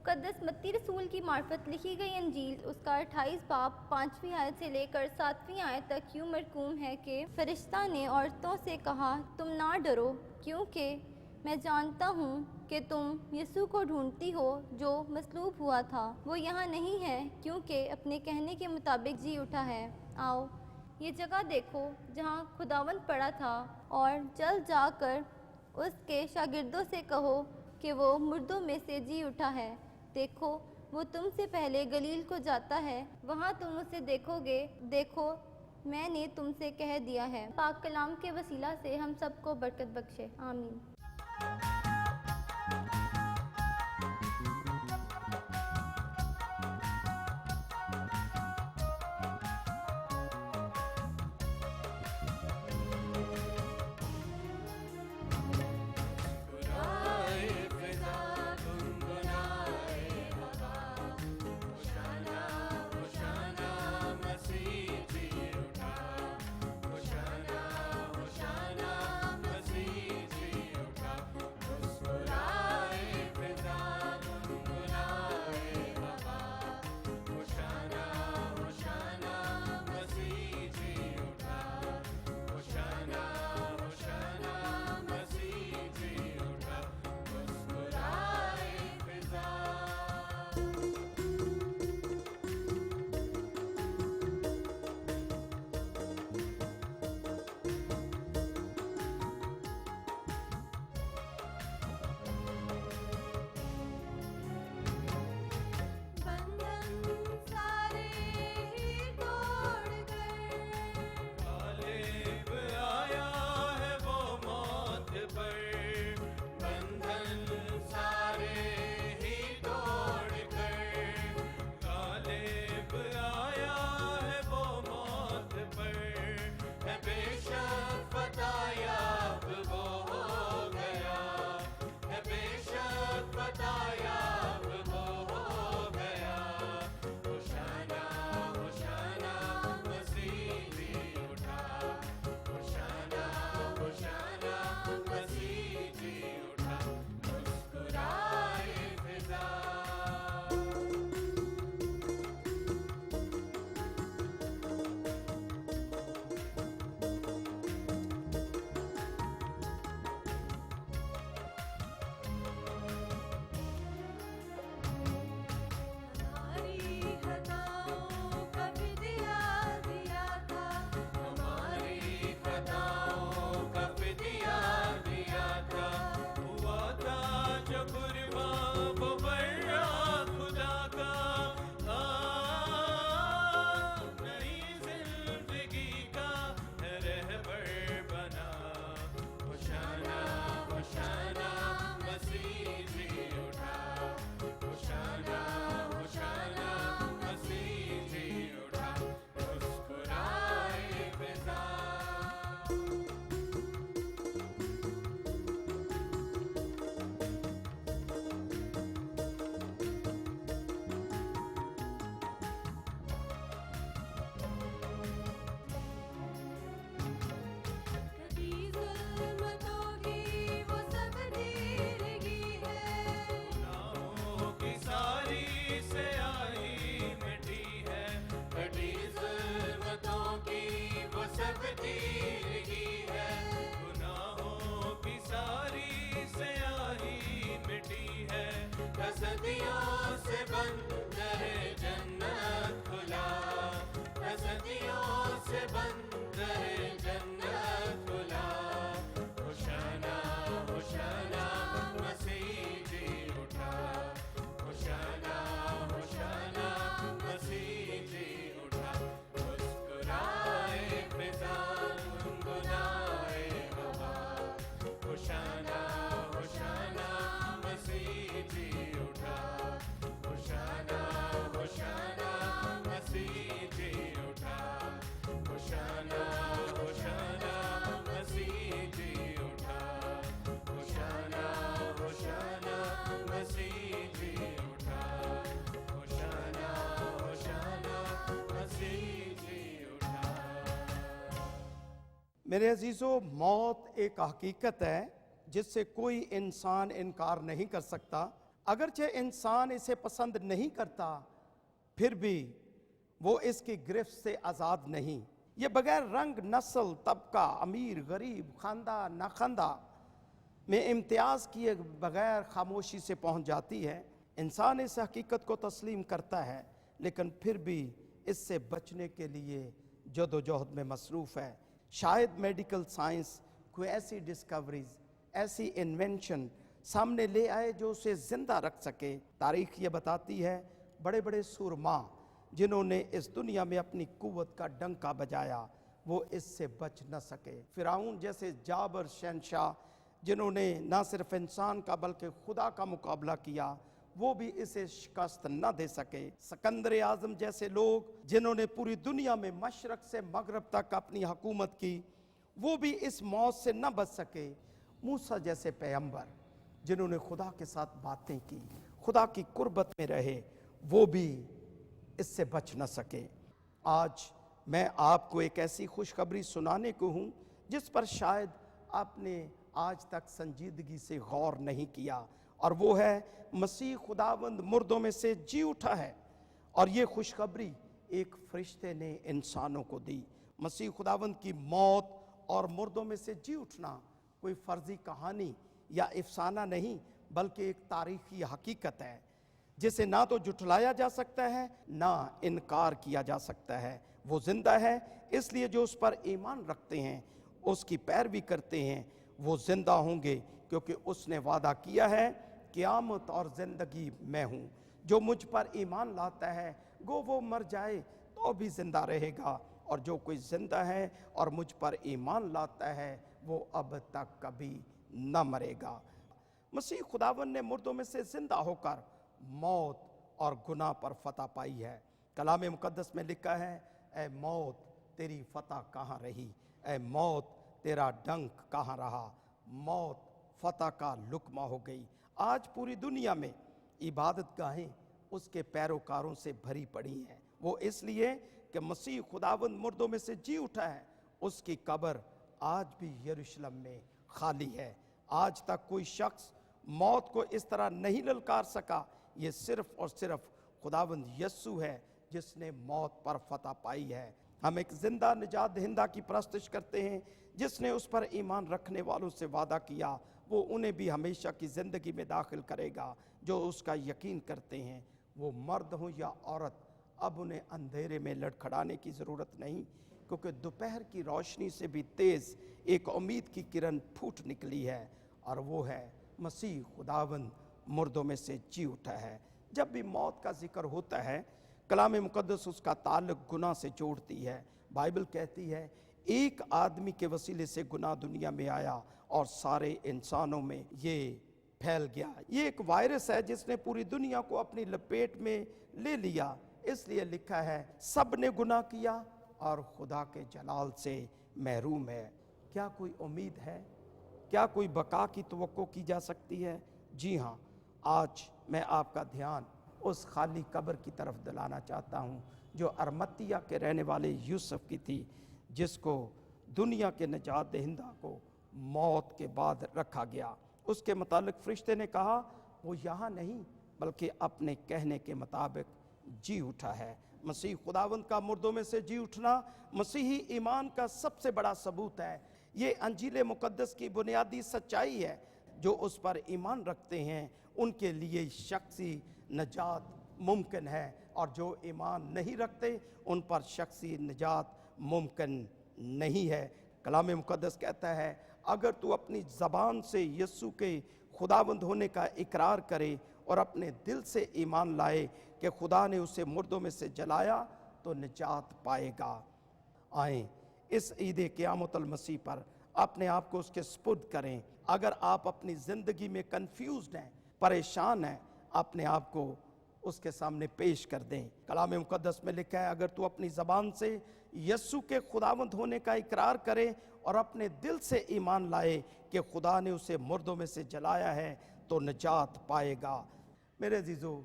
मुक़द्दस मत्ती रसूल की मार्फत लिखी गई अंजील उसका 28 बाब 5वीं आयत से लेकर 7वीं आयत तक यूँ मरकूम है कि फरिश्ता ने औरतों से कहा, तुम ना डरो, क्योंकि मैं जानता हूँ कि तुम यीशु को ढूंढती हो जो मसलूब हुआ था। वो यहाँ नहीं है, क्योंकि अपने कहने के मुताबिक जी उठा है। आओ ये जगह देखो जहाँ खुदावंद पड़ा था, और जल्द जाकर उसके शागिर्दों से कहो कि वो मुर्दों में से जी उठा है। देखो वो तुमसे पहले गलील को जाता है, वहाँ तुम उसे देखोगे। देखो मैंने तुमसे कह दिया है। पाक कलाम के वसीला से हम सबको बरकत बख्शे, आमीन। मेरे अजीज़ों, मौत एक हकीकत है जिससे कोई इंसान इनकार नहीं कर सकता। अगरचे इंसान इसे पसंद नहीं करता, फिर भी वो इसकी गिरफ्त से आज़ाद नहीं। ये बगैर रंग, नस्ल, तबका, अमीर, गरीब, खानदा, नाखानदा में इम्तियाज़ किए बगैर खामोशी से पहुंच जाती है। इंसान इस हकीकत को तस्लीम करता है, लेकिन फिर भी इससे बचने के लिए जदोजहद में मसरूफ़ है। शायद मेडिकल साइंस कोई ऐसी डिस्कवरीज, ऐसी इन्वेंशन सामने ले आए जो उसे ज़िंदा रख सके। तारीख़ ये बताती है, बड़े बड़े सूरमा जिन्होंने इस दुनिया में अपनी कुव्वत का डंका बजाया, वो इससे बच न सके। फिरौन जैसे जाबर शहंशाह जिन्होंने ना सिर्फ इंसान का बल्कि खुदा का मुकाबला किया, वो भी इसे शिकस्त न दे सके। सिकंदर आज़म जैसे लोग जिन्होंने पूरी दुनिया में मशरक से मगरब तक अपनी हुकूमत की, वो भी इस मौत से न बच सके। मूसा जैसे पैगंबर जिन्होंने खुदा के साथ बातें की, खुदा की कुर्बत में रहे, वो भी इससे बच न सके। आज मैं आपको एक ऐसी खुशखबरी सुनाने को हूँ जिस पर शायद आपने आज तक संजीदगी से गौर नहीं किया, और वो है मसीह खुदावंद मुर्दों में से जी उठा है। और ये खुशखबरी एक फरिश्ते ने इंसानों को दी। मसीह खुदावंद की मौत और मुर्दों में से जी उठना कोई फर्जी कहानी या अफसाना नहीं, बल्कि एक तारीखी हकीकत है जिसे ना तो जुटलाया जा सकता है, ना इनकार किया जा सकता है। वो जिंदा है, इसलिए जो उस पर ईमान रखते हैं, उसकी पैरवी करते हैं, वो जिंदा होंगे, क्योंकि उसने वादा किया है, क़यामत और ज़िंदगी मैं हूँ। जो मुझ पर ईमान लाता है, गो वो मर जाए तो भी जिंदा रहेगा, और जो कोई जिंदा है और मुझ पर ईमान लाता है, वो अब तक कभी न मरेगा। मसीह खुदावन ने मुर्दों में से जिंदा होकर मौत और गुनाह पर फतह पाई है। कलाम मुकद्दस में लिखा है, ए मौत तेरी फतह कहाँ रही, ए मौत तेरा डंक कहाँ रहा। मौत फतह का लुकमा हो गई। आज पूरी दुनिया में इबादत गाहें उसके पैरोकारों से भरी पड़ी हैं। वो इसलिए कि मसीह खुदावंद मुर्दों में से जी उठा है। उसकी कब्र आज भी यरूशलेम में खाली है। आज तक कोई शख्स मौत को इस तरह नहीं ललकार सका। ये सिर्फ और सिर्फ खुदावंद यस्सु है जिसने मौत पर फतह पाई है। हम एक जिंदा निजात दहिंदा की परस्तिश करते हैं जिसने उस पर ईमान रखने वालों से वादा किया, वो उन्हें भी हमेशा की ज़िंदगी में दाखिल करेगा जो उसका यकीन करते हैं। वो मर्द हो या औरत, अब उन्हें अंधेरे में लड़खड़ाने की ज़रूरत नहीं, क्योंकि दोपहर की रोशनी से भी तेज़ एक उम्मीद की किरण फूट निकली है, और वो है मसीह खुदावंद मुर्दों में से जी उठा है। जब भी मौत का जिक्र होता है, कलाम मुकद्दस उसका ताल्लुक गुनाह से जोड़ती है। बाइबल कहती है, एक आदमी के वसीले से गुनाह दुनिया में आया और सारे इंसानों में ये फैल गया। ये एक वायरस है जिसने पूरी दुनिया को अपनी लपेट में ले लिया। इसलिए लिखा है, सब ने गुनाह किया और खुदा के जलाल से महरूम है। क्या कोई उम्मीद है? क्या कोई बका की तवक्को की जा सकती है? जी हाँ, आज मैं आपका ध्यान उस खाली कब्र की तरफ दिलाना चाहता हूँ जो अरमतिया के रहने वाले यूसुफ की थी, जिसको दुनिया के निजात दहिंदा को मौत के बाद रखा गया। उसके मुतालिक फरिश्ते ने कहा, वो यहाँ नहीं बल्कि अपने कहने के मुताबिक जी उठा है। मसीह खुदावंद का मुर्दों में से जी उठना मसीही ईमान का सबसे बड़ा सबूत है। ये अंजील मुकद्दस की बुनियादी सच्चाई है। जो उस पर ईमान रखते हैं उनके लिए शख्सी निजात मुमकिन है, और जो ईमान नहीं रखते उन पर शख्सी निजात मुमकिन नहीं है। कलाम मुकद्दस कहता है, अगर तू अपनी ज़बान से यस्सु के खुदावंद होने का इकरार करे और अपने दिल से ईमान लाए कि खुदा ने उसे मुर्दों में से जलाया, तो निजात पाएगा। आए इस ईद क़यामतुल मसीह पर अपने आप को उसके सुपुर्द करें। अगर आप अपनी ज़िंदगी में कंफ्यूज्ड हैं, परेशान हैं, अपने आप को उसके सामने पेश कर दें। कलाम मुकद्दस में लिखा है, अगर तू अपनी ज़बान से यस्सु के खुदावंद होने का इकरार करे और अपने दिल से ईमान लाए कि खुदा ने उसे मुर्दों में से जलाया है, तो निजात पाएगा। मेरे अजीज़ों,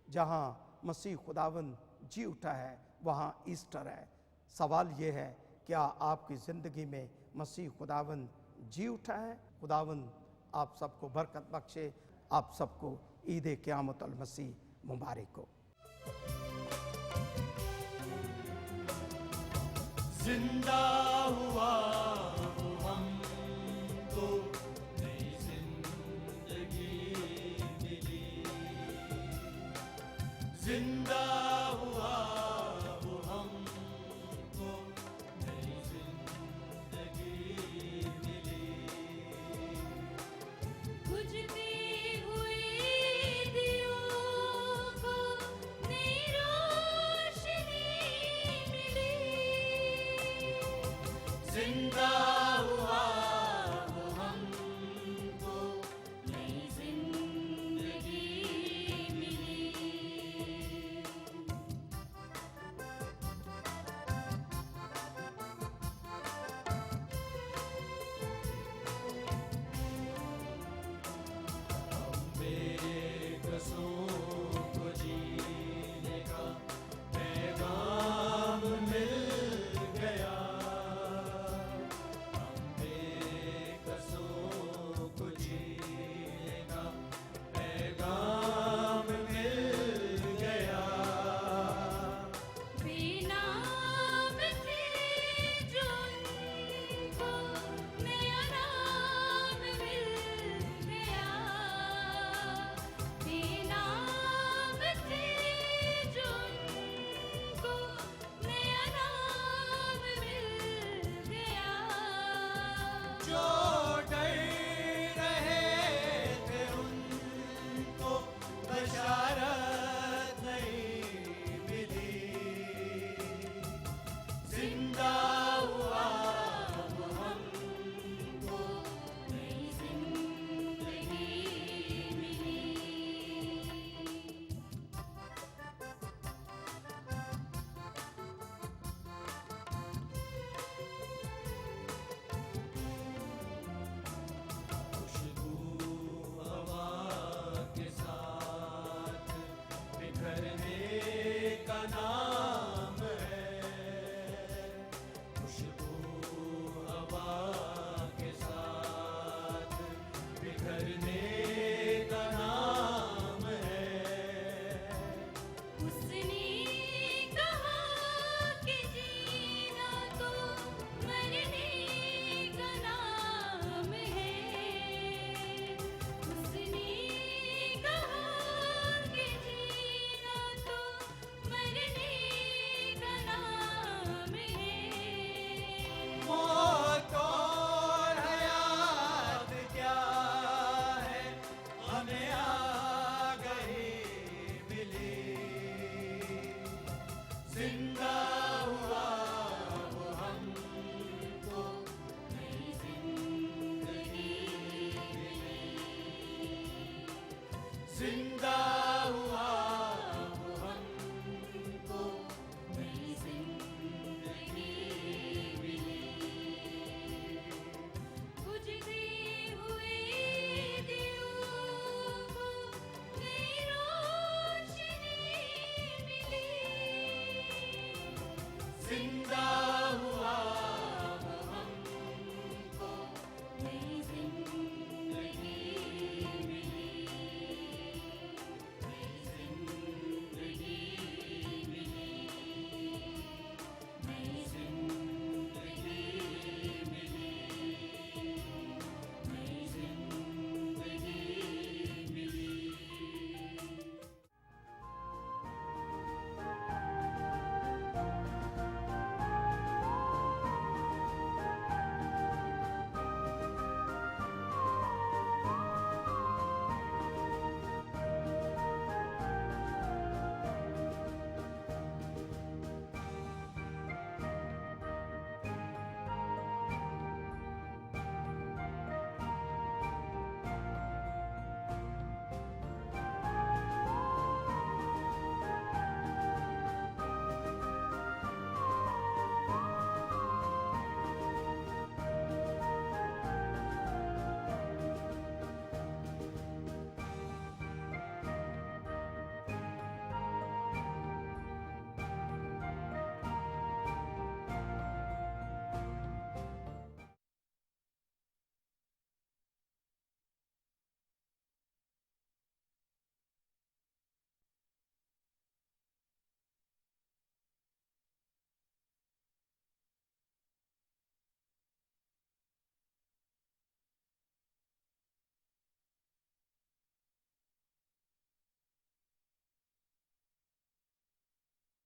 जहाँ मसीह खुदावंद जी उठा है वहाँ ईस्टर है। सवाल ये है, क्या आपकी ज़िंदगी में मसीह खुदावंद जी उठा है? खुदावंद आप सबको बरकत बख्शे, आप सबको ईद क़यामतुल मसीह मुबारक हो। जिंदा हुआ वो हमको, नई जिंदगी मिली। जिंदा हुआ वो हमको, नई जिंदगी मिली। बुझती हुई दियों को नई रोशनी मिली। जिंदा